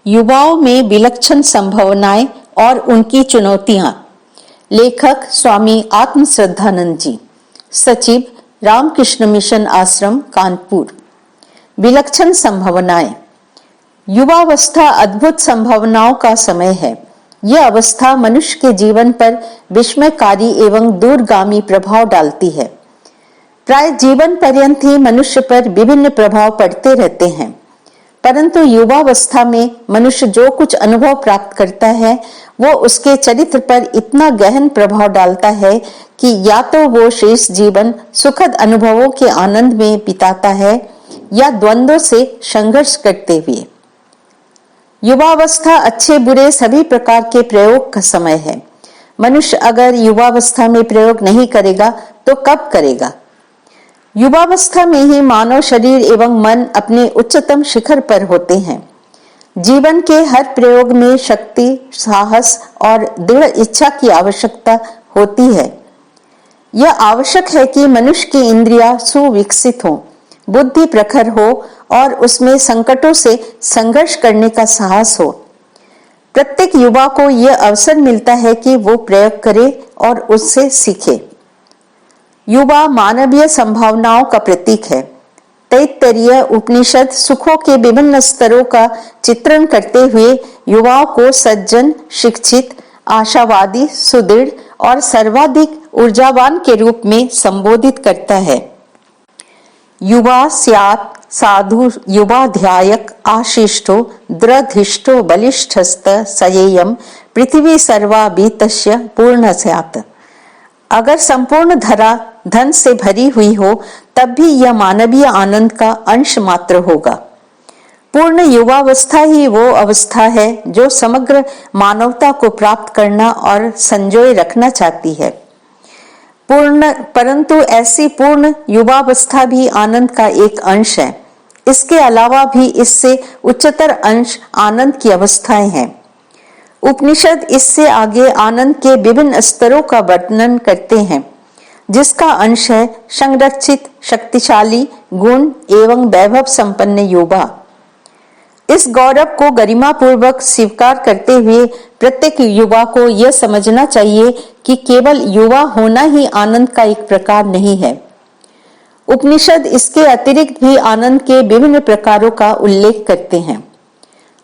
युवाओं में विलक्षण संभावनाएं और उनकी चुनौतियां। लेखक स्वामी आत्म श्रद्धानंद जी, सचिव रामकृष्ण मिशन आश्रम कानपुर। विलक्षण संभावनाएं। युवावस्था अद्भुत संभावनाओं का समय है। यह अवस्था मनुष्य के जीवन पर विस्मयकारी एवं दूरगामी प्रभाव डालती है। प्राय जीवन पर्यंत ही मनुष्य पर विभिन्न प्रभाव पड़ते रहते हैं, परंतु युवावस्था में मनुष्य जो कुछ अनुभव प्राप्त करता है वो उसके चरित्र पर इतना गहन प्रभाव डालता है कि या तो वो शेष जीवन सुखद अनुभवों के आनंद में बिताता है या द्वंद्वों से संघर्ष करते हुए। युवावस्था अच्छे बुरे सभी प्रकार के प्रयोग का समय है। मनुष्य अगर युवावस्था में प्रयोग नहीं करेगा तो कब करेगा? युवावस्था में ही मानव शरीर एवं मन अपने उच्चतम शिखर पर होते हैं। जीवन के हर प्रयोग में शक्ति, साहस और दृढ़ इच्छा की आवश्यकता होती है। यह आवश्यक है कि मनुष्य की इंद्रियां सुविकसित हो, बुद्धि प्रखर हो और उसमें संकटों से संघर्ष करने का साहस हो। प्रत्येक युवा को यह अवसर मिलता है कि वो प्रयोग करे और उससे सीखे। युवा मानवीय संभावनाओं का प्रतीक है। तैत्तरीय उपनिषद सुखों के विभिन्न स्तरों का चित्रण करते हुए युवाओं को सज्जन, शिक्षित, आशावादी, सुदृढ़ और सर्वाधिक ऊर्जावान के रूप में संबोधित करता है। युवा स्यात् साधु युवाध्यायक आशिष्टो दृढ़िष्ठो बलिष्ठस्त सयेयं पृथ्वी सर्वा बीतस्य पूर्ण स्यात्। अगर संपूर्ण धरा धन से भरी हुई हो तब भी यह मानवीय आनंद का अंश मात्र होगा। पूर्ण युवावस्था ही वो अवस्था है जो समग्र मानवता को प्राप्त करना और संजोए रखना चाहती है। परंतु ऐसी पूर्ण युवावस्था भी आनंद का एक अंश है। इसके अलावा भी इससे उच्चतर अंश आनंद की अवस्थाएं हैं। उपनिषद इससे आगे आनंद के विभिन्न स्तरों का वर्णन करते हैं, जिसका अंश है संरक्षित, शक्तिशाली, गुण एवं वैभव संपन्न युवा। इस गौरव को गरिमा पूर्वक स्वीकार करते हुए प्रत्येक युवा को यह समझना चाहिए कि केवल युवा होना ही आनंद का एक प्रकार नहीं है। उपनिषद इसके अतिरिक्त भी आनंद के विभिन्न प्रकारों का उल्लेख करते हैं।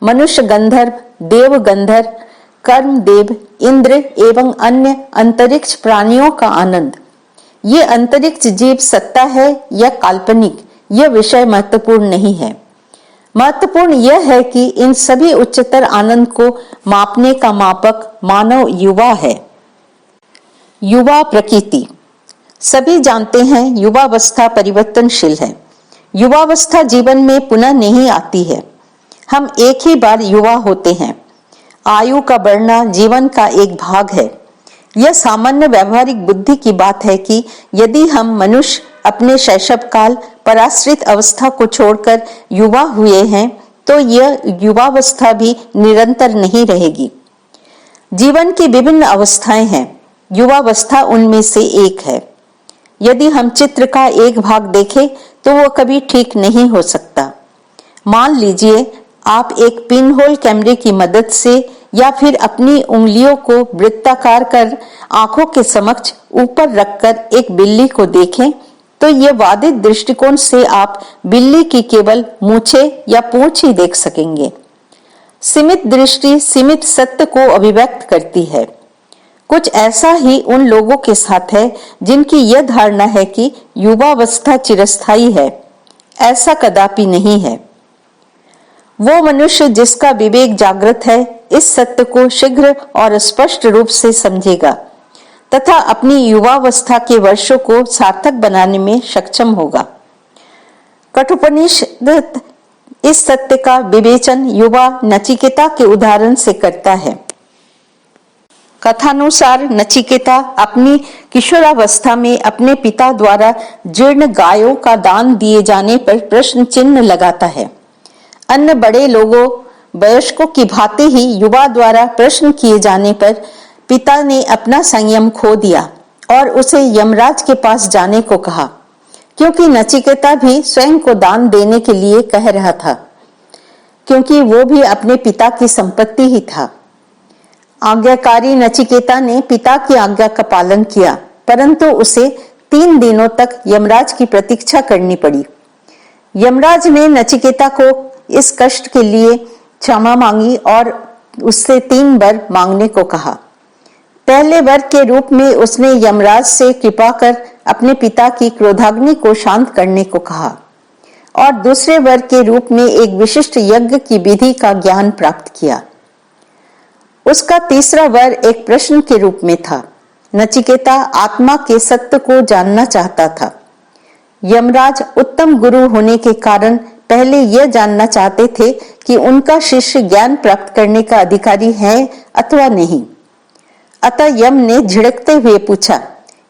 मनुष्य गंधर्व, देव गंधर्व, कर्म देव, इंद्र एवं अन्य अंतरिक्ष प्राणियों का आनंद। ये अंतरिक्ष जीव सत्ता है या काल्पनिक, यह विषय महत्वपूर्ण नहीं है। महत्वपूर्ण यह है कि इन सभी उच्चतर आनंद को मापने का मापक मानव युवा है। युवा प्रकृति। सभी जानते हैं युवावस्था परिवर्तनशील है। युवावस्था जीवन में पुनः नहीं आती है। हम एक ही बार युवा होते हैं। आयु का बढ़ना जीवन का एक भाग है। यह सामान्य व्यवहारिक बुद्धि की बात है कि यदि हम मनुष्य अपने शैशव काल पराश्रित अवस्था को छोड़कर युवा हुए हैं तो यह युवावस्था भी निरंतर नहीं रहेगी। जीवन की विभिन्न अवस्थाएं हैं, युवावस्था उनमें से एक है। यदि हम चित्र का एक भाग देखें तो वह कभी ठीक नहीं हो सकता। मान लीजिए आप एक पिन होल कैमरे की मदद से या फिर अपनी उंगलियों को वृत्ताकार कर आंखों के समक्ष ऊपर रखकर एक बिल्ली को देखें तो यह वादित दृष्टिकोण से आप बिल्ली की केवल मूछें या पूंछ ही देख सकेंगे। सीमित दृष्टि सीमित सत्य को अभिव्यक्त करती है। कुछ ऐसा ही उन लोगों के साथ है जिनकी यह धारणा है कि युवावस्था चिरस्थायी है। ऐसा कदापि नहीं है। वो मनुष्य जिसका विवेक जागृत है इस सत्य को शीघ्र और स्पष्ट रूप से समझेगा तथा अपनी युवावस्था के वर्षों को सार्थक बनाने में सक्षम होगा। कठोपनिषद इस सत्य का विवेचन युवा नचिकेता के उदाहरण से करता है। कथानुसार नचिकेता अपनी किशोरावस्था में अपने पिता द्वारा जीर्ण गायों का दान दिए जाने पर प्रश्न चिन्ह लगाता है। अन्य बड़े लोगों वयस्कों की भांति ही युवा द्वारा प्रश्न किए जाने पर पिता ने अपना संयम खो दिया और उसे यमराज के पास जाने को कहा, क्योंकि नचिकेता भी स्वयं को दान देने के लिए कह रहा था। क्योंकि वो भी अपने पिता की संपत्ति ही था। आज्ञाकारी नचिकेता ने पिता की आज्ञा का पालन किया, परंतु उसे 3 दिनों तक यमराज की प्रतीक्षा करनी पड़ी। यमराज ने नचिकेता को इस कष्ट के लिए क्षमा मांगी और उससे 3 वर मांगने को कहा। पहले वर के रूप में उसने यमराज से कृपा कर अपने पिता की क्रोधाग्नि को शांत करने को कहा और दूसरे वर के रूप में एक विशिष्ट यज्ञ की विधि का ज्ञान प्राप्त किया। उसका तीसरा वर एक प्रश्न के रूप में था। नचिकेता आत्मा के सत्य को जानना चाहता था। यमराज उत्तम गुरु होने के कारण पहले यह जानना चाहते थे कि उनका शिष्य ज्ञान प्राप्त करने का अधिकारी है अथवा नहीं। अतः यम ने झिड़कते हुए पूछा,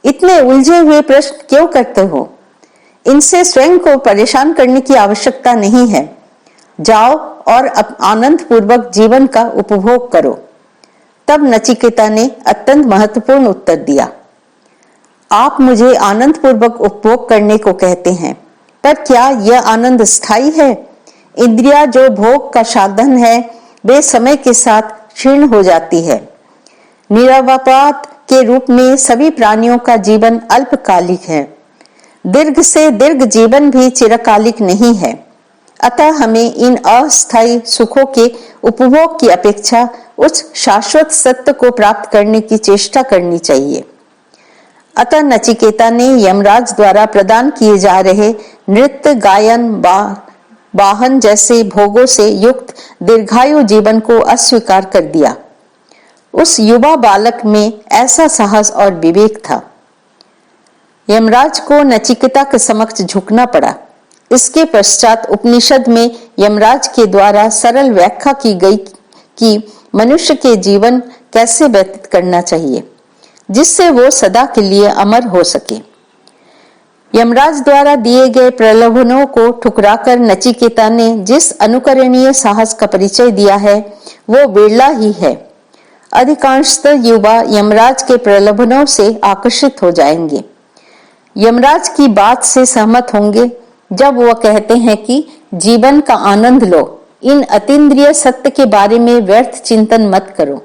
इतने उलझे हुए प्रश्न क्यों करते हो? इनसे स्वयं को परेशान करने की आवश्यकता नहीं है। जाओ और आनंद पूर्वक जीवन का उपभोग करो। तब नचिकेता ने अत्यंत महत्वपूर्ण उत्तर दिया, आप मुझे आनंद पूर्वक उपभोग करने को कहते हैं, पर क्या यह आनंद स्थायी है? इंद्रिया जो भोग का साधन है वे समय के साथ क्षीण हो जाती है। निरवपात के रूप में सभी प्राणियों का जीवन अल्पकालिक है। दीर्घ से दीर्घ जीवन भी चिरकालिक नहीं है। अतः हमें इन अस्थायी सुखों के उपभोग की अपेक्षा उस शाश्वत सत्य को प्राप्त करने की चेष्टा करनी चाहिए। अतः नचिकेता ने यमराज द्वारा प्रदान किए जा रहे नृत्य, गायन, वाहन जैसे भोगों से युक्त दीर्घायु जीवन को अस्वीकार कर दिया। उस युवा बालक में ऐसा साहस और विवेक था। यमराज को नचिकेता के समक्ष झुकना पड़ा। इसके पश्चात उपनिषद में यमराज के द्वारा सरल व्याख्या की गई कि मनुष्य के जीवन कैसे व्यतीत करना चाहिए जिससे वो सदा के लिए अमर हो सके। यमराज द्वारा दिए गए प्रलोभनों को ठुकराकर नचिकेता ने जिस अनुकरणीय साहस का परिचय दिया है वो बिरला ही है। अधिकांशतः युवा यमराज के प्रलोभनों से आकर्षित हो जाएंगे। यमराज की बात से सहमत होंगे जब वह कहते हैं कि जीवन का आनंद लो, इन अतीन्द्रिय सत्य के बारे में व्यर्थ चिंतन मत करो।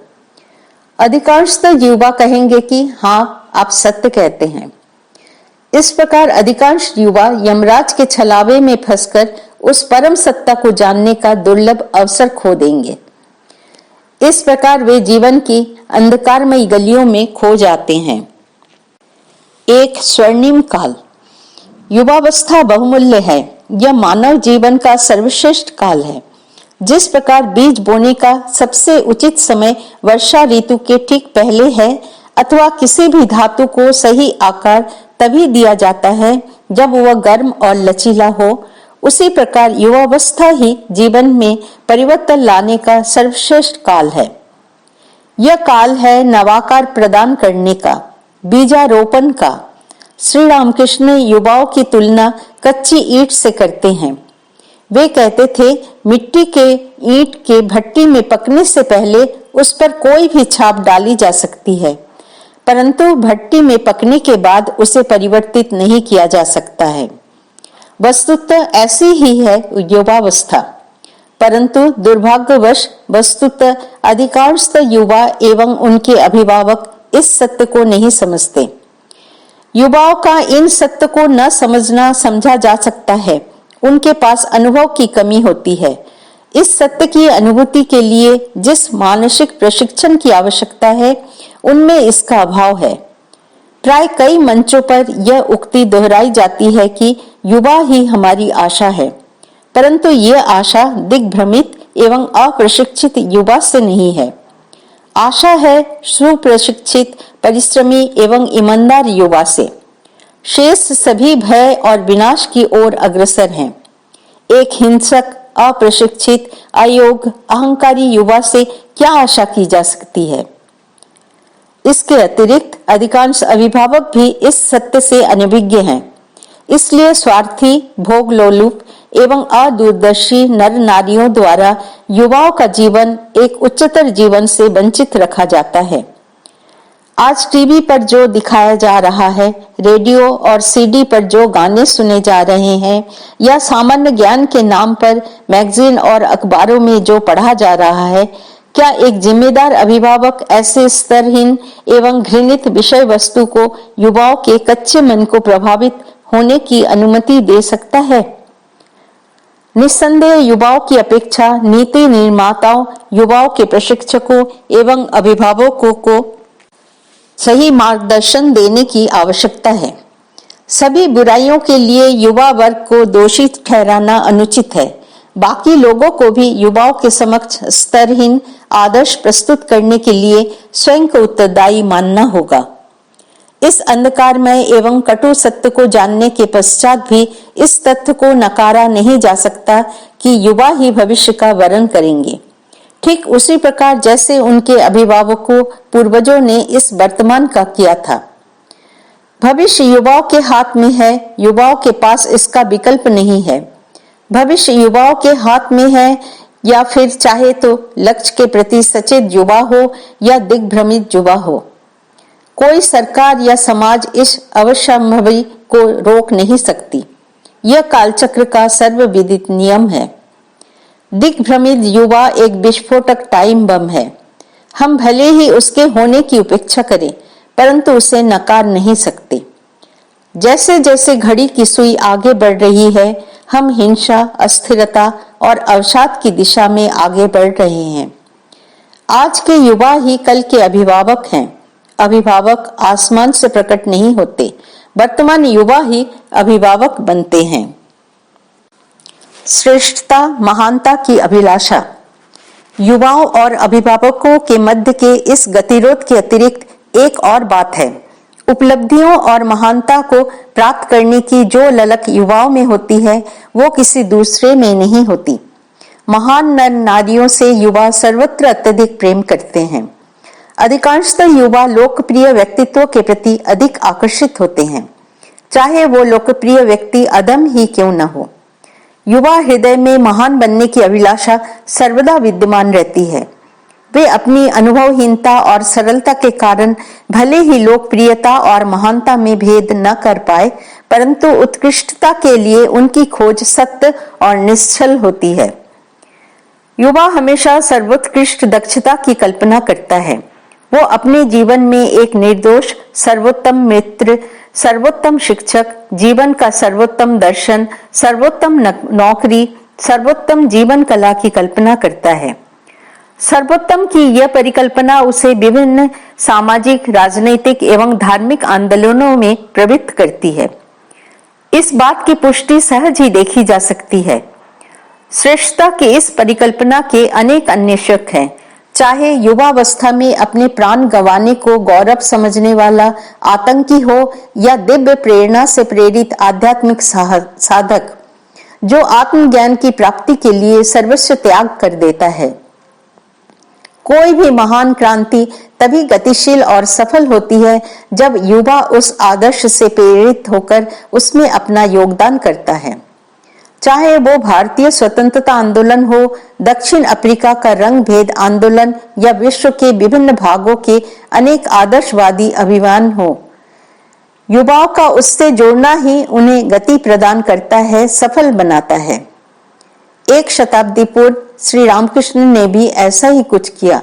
अधिकांशतः युवा कहेंगे कि हाँ, आप सत्य कहते हैं। इस प्रकार अधिकांश युवा यमराज के छलावे में फंसकर उस परम सत्ता को जानने का दुर्लभ अवसर खो देंगे। इस प्रकार वे जीवन की अंधकारमयी गलियों में खो जाते हैं। एक स्वर्णिम काल। युवावस्था बहुमूल्य है। यह मानव जीवन का सर्वश्रेष्ठ काल है। जिस प्रकार बीज बोने का सबसे उचित समय वर्षा ऋतु के ठीक पहले है अथवा किसी भी धातु को सही आकार तभी दिया जाता है जब वह गर्म और लचीला हो, उसी प्रकार युवावस्था ही जीवन में परिवर्तन लाने का सर्वश्रेष्ठ काल है। यह काल है नवाकार प्रदान करने का, बीजारोपण का। श्री रामकृष्ण युवाओं की तुलना कच्ची ईंट से करते हैं। वे कहते थे, मिट्टी के ईंट के भट्टी में पकने से पहले उस पर कोई भी छाप डाली जा सकती है, परंतु भट्टी में पकने के बाद उसे परिवर्तित नहीं किया जा सकता है। वस्तुतः ऐसी ही है युवावस्था, परंतु दुर्भाग्यवश वस्तुतः अधिकांशतः युवा एवं उनके अभिभावक इस सत्य को नहीं समझते। युवाओं का इन सत्य को न समझना समझा जा सकता है, उनके पास अनुभव की कमी होती है। इस सत्य की अनुभूति के लिए जिस मानसिक प्रशिक्षण की आवश्यकता है उनमें इसका अभाव है। प्राय कई मंचों पर यह उक्ति दोहराई जाती है कि युवा ही हमारी आशा है, परंतु यह आशा दिग्भ्रमित एवं अप्रशिक्षित युवा से नहीं है। आशा है सुप्रशिक्षित, परिश्रमी एवं ईमानदार युवा से। शेष सभी भय और विनाश की ओर अग्रसर हैं। एक हिंसक, अप्रशिक्षित, अयोग्य, अहंकारी युवा से क्या आशा की जा सकती है? इसके अतिरिक्त अधिकांश अभिभावक भी इस सत्य से अनभिज्ञ हैं। इसलिए स्वार्थी, भोग लोलुप एवं अदूरदर्शी नर नारियों द्वारा युवाओं का जीवन एक उच्चतर जीवन से वंचित रखा जाता है। आज टीवी पर जो दिखाया जा रहा है, रेडियो और सीडी पर जो गाने सुने जा रहे हैं, या सामान्य ज्ञान के नाम पर मैगजीन और अखबारों में जो पढ़ा जा रहा है, क्या एक जिम्मेदार अभिभावक ऐसे स्तरहीन एवं घृणित विषय वस्तु को युवाओं के कच्चे मन को प्रभावित होने की अनुमति दे सकता है? निस्संदेह युवाओं की अपेक्षा नीति निर्माताओं, युवाओं के प्रशिक्षकों एवं अभिभावकों को सही मार्गदर्शन देने की आवश्यकता है। सभी बुराइयों के लिए युवा वर्ग को दोषी ठहराना अनुचित है। बाकी लोगों को भी युवाओं के समक्ष स्तरहीन आदर्श प्रस्तुत करने के लिए स्वयं को उत्तरदायी मानना होगा। इस अंधकारमय एवं कटु सत्य को जानने के पश्चात भी इस तथ्य को नकारा नहीं जा सकता कि युवा ही भविष्य का वरण करेंगे। ठीक उसी प्रकार जैसे उनके अभिभावकों पूर्वजों ने इस वर्तमान का किया था। भविष्य युवाओं के हाथ में है, युवाओं के पास इसका विकल्प नहीं है। भविष्य युवाओं के हाथ में है, या फिर चाहे तो लक्ष्य के प्रति सचेत युवा हो या दिग्भ्रमित युवा हो। कोई सरकार या समाज इस अवश्यंभावी को रोक नहीं सकती। यह कालचक्र का सर्वविदित नियम है। दिग्भ्रमित युवा एक विस्फोटक टाइम बम है। हम भले ही उसके होने की उपेक्षा करें, परंतु उसे नकार नहीं सकते। जैसे जैसे घड़ी की सुई आगे बढ़ रही है, हम हिंसा, अस्थिरता और अवसाद की दिशा में आगे बढ़ रहे हैं। आज के युवा ही कल के अभिभावक हैं। अभिभावक आसमान से प्रकट नहीं होते, वर्तमान युवा ही अभिभावक बनते हैं। श्रेष्ठता, महानता की अभिलाषा। युवाओं और अभिभावकों के मध्य के इस गतिरोध के अतिरिक्त एक और बात है। उपलब्धियों और महानता को प्राप्त करने की जो ललक युवाओं में होती है, वो किसी दूसरे में नहीं होती। महान नर नारियों से युवा सर्वत्र अत्यधिक प्रेम करते हैं। अधिकांशतः युवा लोकप्रिय व्यक्तित्व के प्रति अधिक आकर्षित होते हैं, चाहे वो लोकप्रिय व्यक्ति अदम ही क्यों न हो। युवा हृदय में महान बनने की अभिलाषा सर्वदा विद्यमान रहती है। वे अपनी अनुभवहीनता और सरलता के कारण भले ही लोकप्रियता और महानता में भेद न कर पाए, परंतु उत्कृष्टता के लिए उनकी खोज सत्य और निश्चल होती है। युवा हमेशा सर्वोत्कृष्ट दक्षता की कल्पना करता है। वो अपने जीवन में एक निर्दोष, सर्वोत्तम मित्र, सर्वोत्तम शिक्षक, जीवन का सर्वोत्तम दर्शन, सर्वोत्तम नौकरी, सर्वोत्तम जीवन कला की कल्पना करता है। सर्वोत्तम की यह परिकल्पना उसे विभिन्न सामाजिक, राजनीतिक एवं धार्मिक आंदोलनों में प्रवृत्त करती है। इस बात की पुष्टि सहज ही देखी जा सकती है। श्रेष्ठता की इस परिकल्पना के अनेक अन्वेषक हैं। चाहे युवावस्था में अपने प्राण गंवाने को गौरव समझने वाला आतंकी हो, या दिव्य प्रेरणा से प्रेरित आध्यात्मिक साधक जो आत्मज्ञान की प्राप्ति के लिए सर्वस्व त्याग कर देता है। कोई भी महान क्रांति तभी गतिशील और सफल होती है जब युवा उस आदर्श से प्रेरित होकर उसमें अपना योगदान करता है। चाहे वो भारतीय स्वतंत्रता आंदोलन हो, दक्षिण अफ्रीका का रंग भेद आंदोलन, या विश्व के विभिन्न भागों के अनेक आदर्शवादी अभियान हो, युवाओं का उससे जोड़ना ही उन्हें गति प्रदान करता है, सफल बनाता है। एक शताब्दी पूर्व श्री रामकृष्ण ने भी ऐसा ही कुछ किया।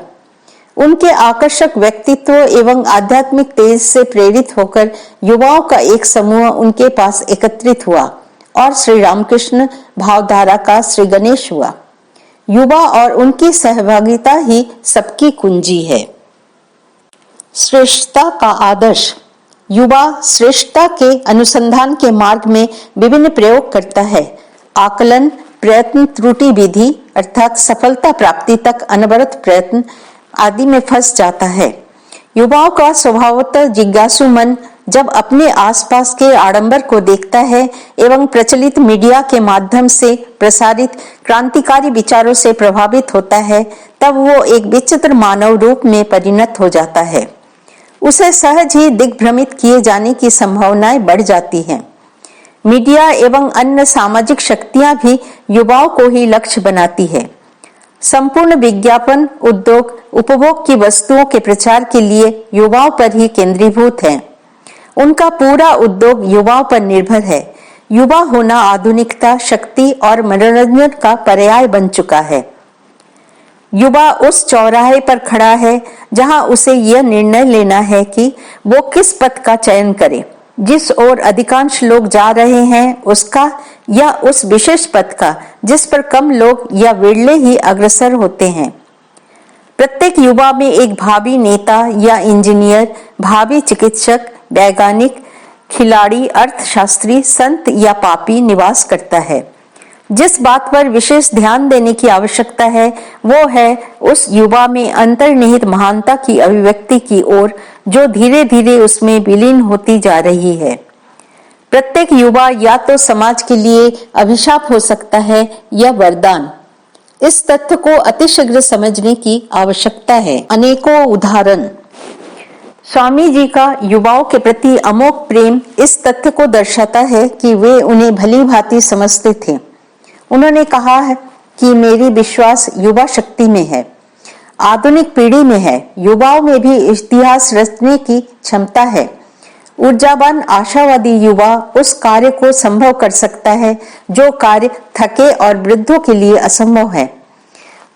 उनके आकर्षक व्यक्तित्व एवं आध्यात्मिक तेज से प्रेरित होकर युवाओं का एक समूह उनके पास एकत्रित हुआ और श्री रामकृष्ण भावधारा का श्री गणेश हुआ। युवा और उनकी सहभागिता ही सबकी कुंजी है। श्रेष्ठता का आदर्श। युवा श्रेष्ठता के अनुसंधान के मार्ग में विभिन्न प्रयोग करता है। आकलन, प्रयत्न, त्रुटि विधि अर्थात सफलता प्राप्ति तक अनवरत प्रयत्न आदि में फंस जाता है। युवाओं का स्वभावतः जिज्ञासु मन जब अपने आसपास के आडंबर को देखता है एवं प्रचलित मीडिया के माध्यम से प्रसारित क्रांतिकारी विचारों से प्रभावित होता है, तब वो एक विचित्र मानव रूप में परिणत हो जाता है। उसे सहज ही दिग्भ्रमित किए जाने की संभावनाएं बढ़ जाती हैं। मीडिया एवं अन्य सामाजिक शक्तियां भी युवाओं को ही लक्ष्य बनाती है। संपूर्ण विज्ञापन उद्योग उपभोग की वस्तुओं के प्रचार के लिए युवाओं पर ही केंद्रीभूत है। उनका पूरा उद्योग युवाओं पर निर्भर है। युवा होना आधुनिकता, शक्ति और मनोरंजन का पर्याय बन चुका है। युवा उस चौराहे पर खड़ा है जहां उसे यह निर्णय लेना है कि वो किस पथ का चयन करे, जिस ओर अधिकांश लोग जा रहे हैं उसका, या उस विशेष पथ का जिस पर कम लोग या विरले ही अग्रसर होते हैं। प्रत्येक युवा में एक भावी नेता या इंजीनियर, भावी चिकित्सक, वैज्ञानिक, खिलाड़ी, अर्थशास्त्री, संत या पापी निवास करता है। जिस बात पर विशेष ध्यान देने की आवश्यकता है वो है उस युवा में अंतर्निहित महानता की अभिव्यक्ति की ओर, जो धीरे धीरे उसमें विलीन होती जा रही है। प्रत्येक युवा या तो समाज के लिए अभिशाप हो सकता है या वरदान। इस तथ्य को अतिशीघ्र समझने की आवश्यकता है। अनेकों उदाहरण। स्वामी जी का युवाओं के प्रति अमोघ प्रेम इस तथ्य को दर्शाता है कि वे उन्हें भली भांति समझते थे। उन्होंने कहा है कि मेरी विश्वास युवा शक्ति में है, आधुनिक पीढ़ी में है। युवाओं में भी इतिहास रचने की क्षमता है। ऊर्जावान आशावादी युवा उस कार्य को संभव कर सकता है जो कार्य थके और वृद्धों के लिए असंभव है।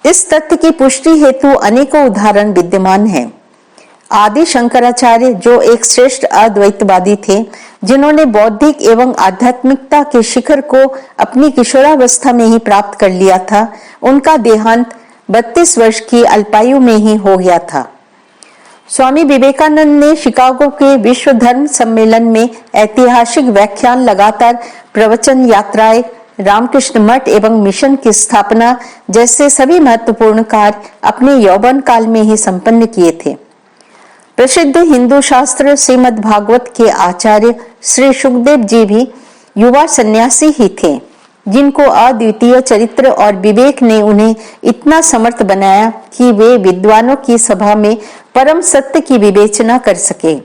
इस तथ्य की पुष्टि हेतु अनेकों उदाहरण विद्यमान हैं। आदि शंकराचार्य, जो एक श्रेष्ठ अद्वैतवादी थे, जिन्होंने बौद्धिक एवं आध्यात्मिकता के शिखर को अपनी किशोरावस्था में ही प्राप्त कर लिया था, उनका देहांत 32 वर्ष की अल्पायु में ही हो गया था। स्वामी विवेकानंद ने शिकागो के विश्व धर्म सम्मेलन में ऐतिहासिक व्याख्यान, लगातार प्रवचन यात्राएं, रामकृष्ण मठ एवं मिशन की स्थापना जैसे सभी महत्वपूर्ण कार्य अपने यौवन काल में ही संपन्न किए थे। प्रसिद्ध हिंदू शास्त्र श्रीमद् भागवत के आचार्य श्री सुखदेव जी भी युवा सन्यासी ही थे, जिनको अद्वितीय चरित्र और विवेक ने उन्हें इतना समर्थ बनाया कि वे विद्वानों की सभा में परम सत्य की विवेचना कर सके।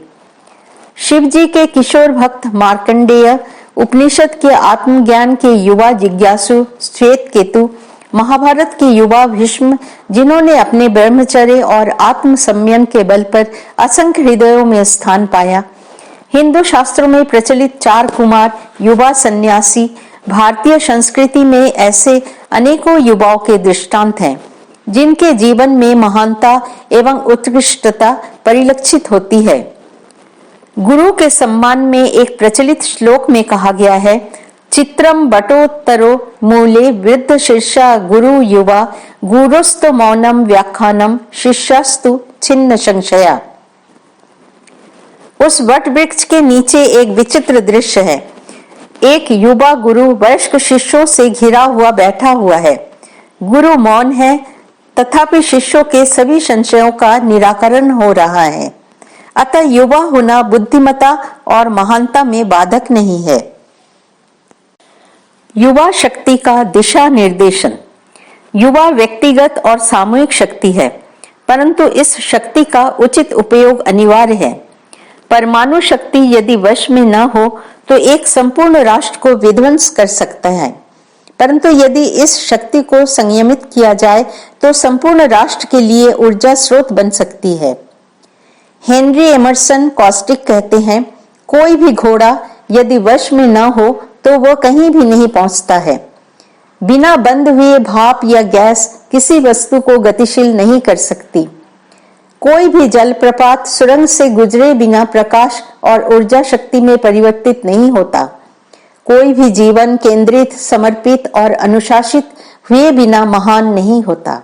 शिव जी के किशोर भक्त मार्कंडेय, उपनिषद के आत्मज्ञान के युवा जिज्ञासु श्वेत केतु, महाभारत के युवा भीष्म, जिन्होंने अपने ब्रह्मचर्य और आत्म संयम के बल पर असंख्य हृदयों में स्थान पाया। हिंदू शास्त्रों में प्रचलित 4 कुमार युवा सन्यासी, भारतीय संस्कृति में ऐसे अनेकों युवाओं के दृष्टांत हैं, जिनके जीवन में महानता एवं उत्कृष्टता परिलक्षित होती है। गुरु के सम्मान में एक प्रचलित श्लोक में कहा गया है, चित्रम बटोत्तरो मूले वृद्ध शिष्या गुरु युवा, गुरुस्तु मौनम व्याख्यानम शिष्यास्तु छिन्न संशया। उस वट वृक्ष के नीचे एक विचित्र दृश्य है। एक युवा गुरु वयस्क शिष्यों से घिरा हुआ बैठा हुआ है। गुरु मौन है, तथापि शिष्यों के सभी संशयों का निराकरण हो रहा है। अतः युवा होना बुद्धिमता और महानता में बाधक नहीं है। युवा शक्ति का दिशा निर्देशन। युवा व्यक्तिगत और सामूहिक शक्ति है, परंतु इस शक्ति का उचित उपयोग अनिवार्य है। परमाणु शक्ति यदि वश में न हो तो एक संपूर्ण राष्ट्र को विध्वंस कर सकता है, परंतु यदि इस शक्ति को संयमित किया जाए तो संपूर्ण राष्ट्र के लिए ऊर्जा स्रोत बन सकती है। हेनरी एमर्सन कॉस्टिक कहते हैं, कोई भी घोड़ा यदि वश में न हो तो वह कहीं भी नहीं पहुंचता है। बिना बंद हुए भाप या गैस किसी वस्तु को गतिशील नहीं कर सकती। कोई भी जलप्रपात सुरंग से गुजरे बिना प्रकाश और ऊर्जा शक्ति में परिवर्तित नहीं होता। कोई भी जीवन केंद्रित, समर्पित और अनुशासित हुए बिना महान नहीं होता।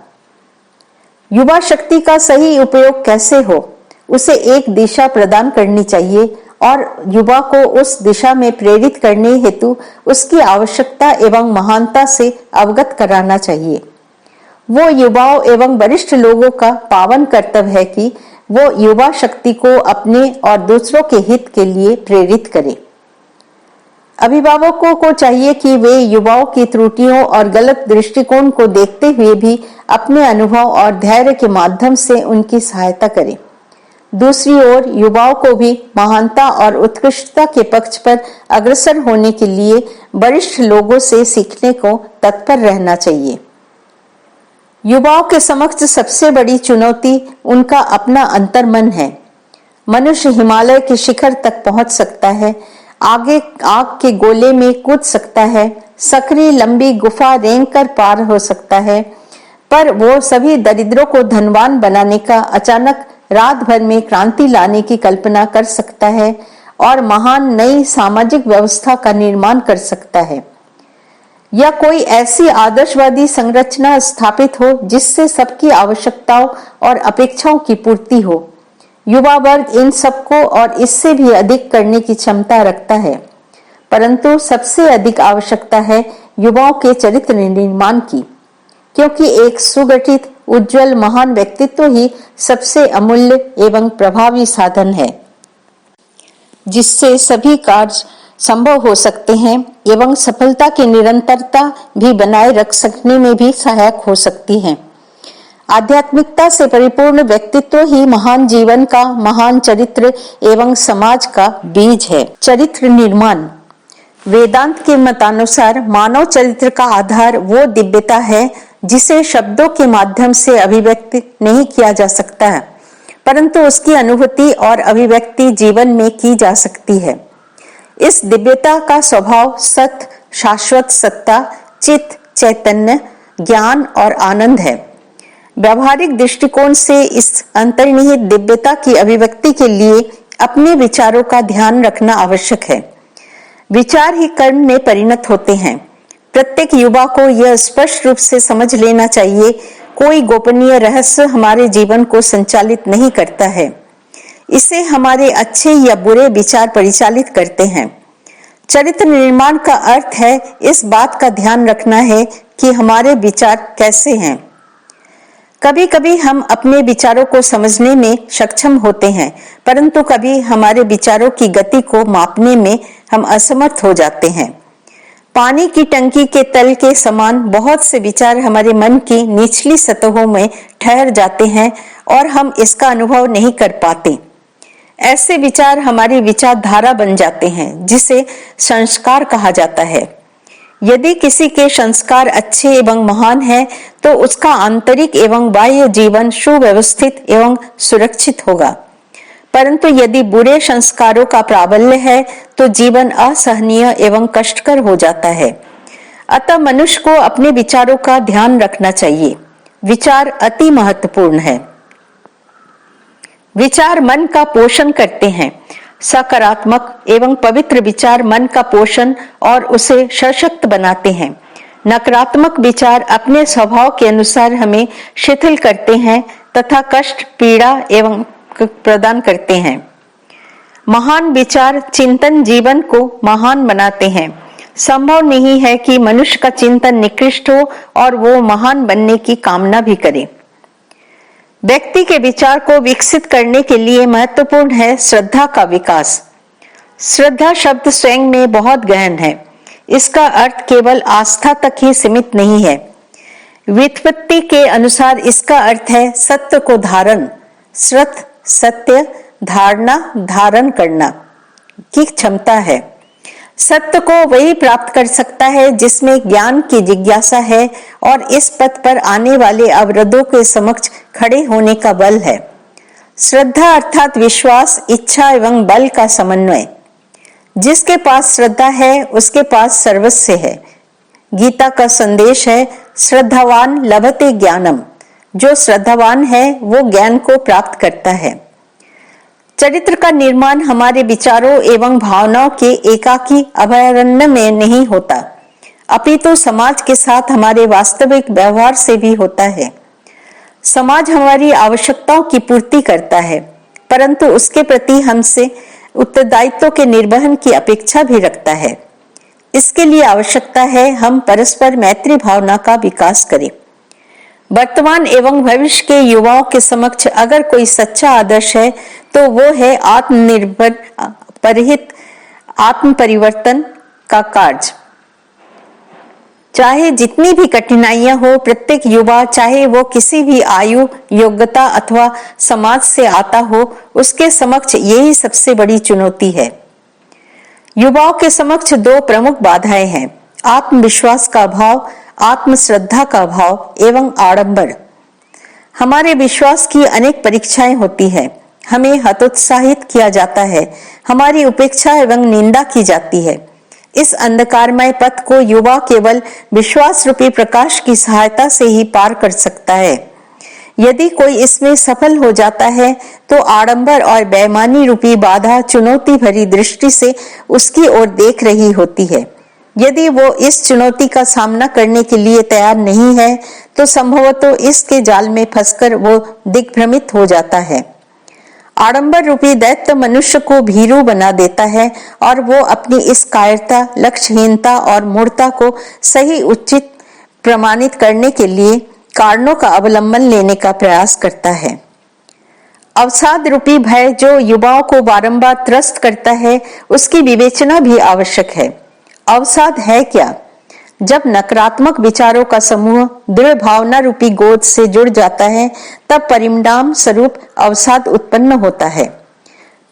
युवा शक्ति का सही उपयोग कैसे हो, उसे एक दिशा प्रदान करनी चाहिए और युवा को उस दिशा में प्रेरित करने हेतु उसकी आवश्यकता एवं महानता से अवगत कराना चाहिए। वो युवाओं एवं वरिष्ठ लोगों का पावन कर्तव्य है कि वो युवा शक्ति को अपने और दूसरों के हित के लिए प्रेरित करे। अभिभावकों को चाहिए कि वे युवाओं की त्रुटियों और गलत दृष्टिकोण को देखते हुए भी अपने अनुभव और धैर्य के माध्यम से उनकी सहायता करें। दूसरी ओर युवाओं को भी महानता और उत्कृष्टता के पक्ष पर अग्रसर होने के लिए वरिष्ठ लोगों से सीखने को तत्पर रहना चाहिए। युवाओं के समक्ष सबसे बड़ी चुनौती उनका अपना अंतर्मन है। मनुष्य हिमालय के शिखर तक पहुंच सकता है, आगे आग के गोले में कूद सकता है, सकरी लंबी गुफा रेंग कर पार हो सकता है, पर वो सभी दरिद्रों को धनवान बनाने का, अचानक रात भर में क्रांति लाने की कल्पना कर सकता है और महान नई सामाजिक व्यवस्था का निर्माण कर सकता है, या कोई ऐसी आदर्शवादी संरचना स्थापित हो जिससे सबकी आवश्यकताओं और अपेक्षाओं की पूर्ति हो। युवा वर्ग इन सबको और इससे भी अधिक करने की क्षमता रखता है, परंतु सबसे अधिक आवश्यकता है युवाओं के चरित्र निर्माण की, क्योंकि एक सुगठित उज्जवल महान व्यक्तित्व ही सबसे अमूल्य एवं प्रभावी साधन है, जिससे सभी कार्य संभव हो सकते हैं एवं सफलता की निरंतरता भी बनाए रख सकने में भी सहायक हो सकती है। आध्यात्मिकता से परिपूर्ण व्यक्तित्व ही महान जीवन का, महान चरित्र एवं समाज का बीज है। चरित्र निर्माण। वेदांत के मतानुसार मानव चरित्र का आधार वो दिव्यता है जिसे शब्दों के माध्यम से अभिव्यक्त नहीं किया जा सकता है, परंतु उसकी अनुभूति और अभिव्यक्ति जीवन में की जा सकती है। इस दिव्यता का स्वभाव सत्य, शाश्वत सत्ता, चित्त, चैतन्य, ज्ञान और आनंद है। व्यवहारिक दृष्टिकोण से इस अंतर्निहित दिव्यता की अभिव्यक्ति के लिए अपने विचारों का ध्यान रखना आवश्यक है। विचार ही कर्म में परिणत होते हैं। प्रत्येक युवा को यह स्पष्ट रूप से समझ लेना चाहिए, कोई गोपनीय रहस्य हमारे जीवन को संचालित नहीं करता है, इसे हमारे अच्छे या बुरे विचार परिचालित करते हैं। चरित्र निर्माण का अर्थ है इस बात का ध्यान रखना है कि हमारे विचार कैसे हैं। कभी कभी हम अपने विचारों को समझने में सक्षम होते हैं, परंतु कभी हमारे विचारों की गति को मापने में हम असमर्थ हो जाते हैं। पानी की टंकी के तल के समान बहुत से विचार हमारे मन की निचली सतहों में ठहर जाते हैं और हम इसका अनुभव नहीं कर पाते। ऐसे विचार हमारी विचारधारा बन जाते हैं, जिसे संस्कार कहा जाता है। यदि किसी के संस्कार अच्छे एवं महान हैं, तो उसका आंतरिक एवं बाह्य जीवन सुव्यवस्थित एवं सुरक्षित होगा, परंतु यदि बुरे संस्कारों का प्राबल्य है तो जीवन असहनीय एवं कष्टकर हो जाता है। अतः मनुष्य को अपने विचारों का ध्यान रखना चाहिए। विचार अति महत्वपूर्ण है। विचार मन का पोषण करते हैं। सकारात्मक एवं पवित्र विचार मन का पोषण और उसे सशक्त बनाते हैं। नकारात्मक विचार अपने स्वभाव के अनुसार हमें शिथिल करते हैं तथा कष्ट, पीड़ा एवं प्रदान करते हैं। महान विचार चिंतन जीवन को महान बनाते हैं। संभव नहीं है कि मनुष्य का चिंतन निकृष्ट हो और वो महान बनने की कामना भी करे। व्यक्ति के विचार को विकसित करने के लिए महत्वपूर्ण है श्रद्धा का विकास। श्रद्धा शब्द स्वयं में बहुत गहन है। इसका अर्थ केवल आस्था तक ही सीमित नहीं है। व्युत्पत्ति के अनुसार इसका अर्थ है सत्य को धारण, श्रद्धा सत्य, धारणा धारण करना की क्षमता है। सत्य को वही प्राप्त कर सकता है जिसमें ज्ञान की जिज्ञासा है और इस पथ पर आने वाले अवरोधों के समक्ष खड़े होने का बल है। श्रद्धा अर्थात विश्वास, इच्छा एवं बल का समन्वय। जिसके पास श्रद्धा है उसके पास सर्वस्व है। गीता का संदेश है श्रद्धावान लभते ज्ञानम। जो श्रद्धावान है वो ज्ञान को प्राप्त करता है। चरित्र का निर्माण हमारे विचारों एवं भावनाओं के एकाकी अभयारण्य में नहीं होता, अपितु समाज के साथ हमारे वास्तविक व्यवहार से भी होता है। समाज हमारी आवश्यकताओं की पूर्ति करता है, परंतु उसके प्रति हमसे उत्तरदायित्व के निर्वहन की अपेक्षा भी रखता है। इसके लिए आवश्यकता है हम परस्पर मैत्री भावना का विकास करें। वर्तमान एवं भविष्य के युवाओं के समक्ष अगर कोई सच्चा आदर्श है तो वो है आत्मनिर्भर परहित आत्म परिवर्तन का कार्य। चाहे जितनी भी कठिनाइयां हो, प्रत्येक युवा चाहे वो किसी भी आयु, योग्यता अथवा समाज से आता हो, उसके समक्ष यही सबसे बड़ी चुनौती है। युवाओं के समक्ष दो प्रमुख बाधाएं हैं, आत्मविश्वास का अभाव, आत्मश्रद्धा का भाव एवं आडंबर। हमारे विश्वास की अनेक परीक्षाएं होती है, हमें हतोत्साहित किया जाता है, हमारी उपेक्षा एवं निंदा की जाती है। इस अंधकारमय पथ को युवा केवल विश्वास रूपी प्रकाश की सहायता से ही पार कर सकता है। यदि कोई इसमें सफल हो जाता है तो आडंबर और बेईमानी रूपी बाधा चुनौती भरी दृष्टि से उसकी ओर देख रही होती है। यदि वो इस चुनौती का सामना करने के लिए तैयार नहीं है तो संभवतः इसके जाल में फंसकर वो दिग्भ्रमित हो जाता है। आडंबर रूपी दैत्य मनुष्य को भीरू बना देता है और वो अपनी इस कायरता, लक्ष्यहीनता और मूढ़ता को सही उचित प्रमाणित करने के लिए कारणों का अवलंबन लेने का प्रयास करता है। अवसाद रूपी भय जो युवाओं को बारंबार त्रस्त करता है, उसकी विवेचना भी आवश्यक है। अवसाद है क्या? जब नकारात्मक विचारों का समूह दृढ़ भावना रूपी गोद से जुड़ जाता है, तब परिणाम स्वरूप अवसाद उत्पन्न होता है।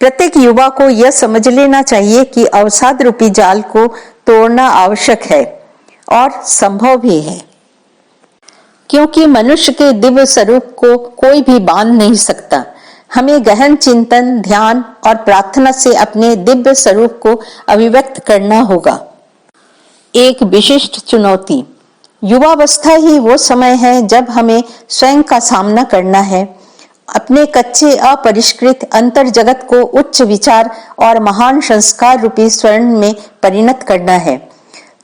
प्रत्येक युवा को यह समझ लेना चाहिए कि अवसाद रूपी जाल को तोड़ना आवश्यक है और संभव भी है, क्योंकि मनुष्य के दिव्य स्वरूप को कोई भी बांध नहीं सकता। हमें गहन चिंतन, ध्यान और प्रार्थना से अपने दिव्य स्वरूप को अभिव्यक्त करना होगा। एक विशिष्ट चुनौती। युवावस्था ही वो समय है जब हमें स्वयं का सामना करना है, अपने कच्चे अपरिष्कृत अंतर जगत को उच्च विचार और महान संस्कार रूपी स्वर्ण में परिणत करना है।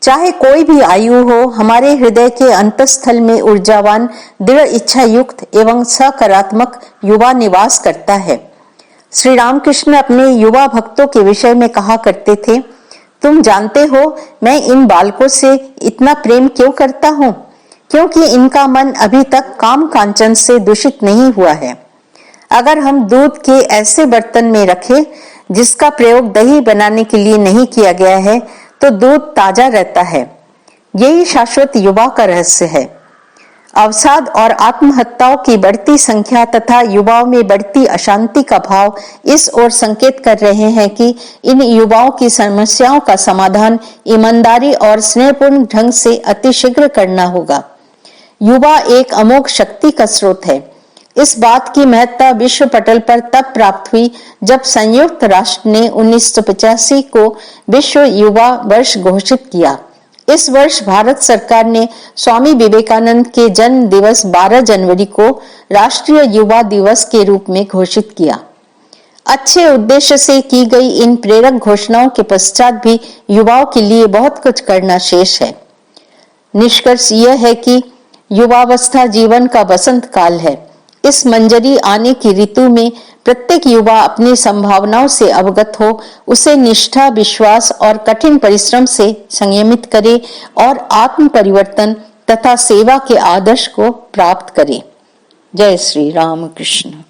चाहे कोई भी आयु हो, हमारे हृदय के अंतस्थल में ऊर्जावान, दृढ़ इच्छा युक्त एवं सकारात्मक युवा निवास करता है। श्री रामकृष्ण अपने युवा भक्तों के विषय में कहा करते थे, तुम जानते हो मैं इन बालकों से इतना प्रेम क्यों करता हूँ? क्योंकि इनका मन अभी तक काम कांचन से दूषित नहीं हुआ है। अगर हम दूध के ऐसे बर्तन में रखें जिसका प्रयोग दही बनाने के लिए नहीं किया गया है, तो दूध ताजा रहता है। यही शाश्वत युवा का रहस्य है। अवसाद और आत्महत्याओं की बढ़ती संख्या तथा युवाओं में बढ़ती अशांति का भाव इस ओर संकेत कर रहे हैं कि इन युवाओं की समस्याओं का समाधान ईमानदारी और स्नेहपूर्ण ढंग से अतिशीघ्र करना होगा। युवा एक अमोघ शक्ति का स्रोत है। इस बात की महत्ता विश्व पटल पर तब प्राप्त हुई जब संयुक्त राष्ट्र ने 1985 को विश्व युवा वर्ष घोषित किया। इस वर्ष भारत सरकार ने स्वामी विवेकानंद के जन्म दिवस 12 जनवरी को राष्ट्रीय युवा दिवस के रूप में घोषित किया। अच्छे उद्देश्य से की गई इन प्रेरक घोषणाओं के पश्चात भी युवाओं के लिए बहुत कुछ करना शेष है। निष्कर्ष यह है कि युवावस्था जीवन का बसंत काल है। इस मंजरी आने की ऋतु में प्रत्येक युवा अपनी संभावनाओं से अवगत हो, उसे निष्ठा, विश्वास और कठिन परिश्रम से संयमित करे और आत्म परिवर्तन तथा सेवा के आदर्श को प्राप्त करे। जय श्री राम कृष्ण।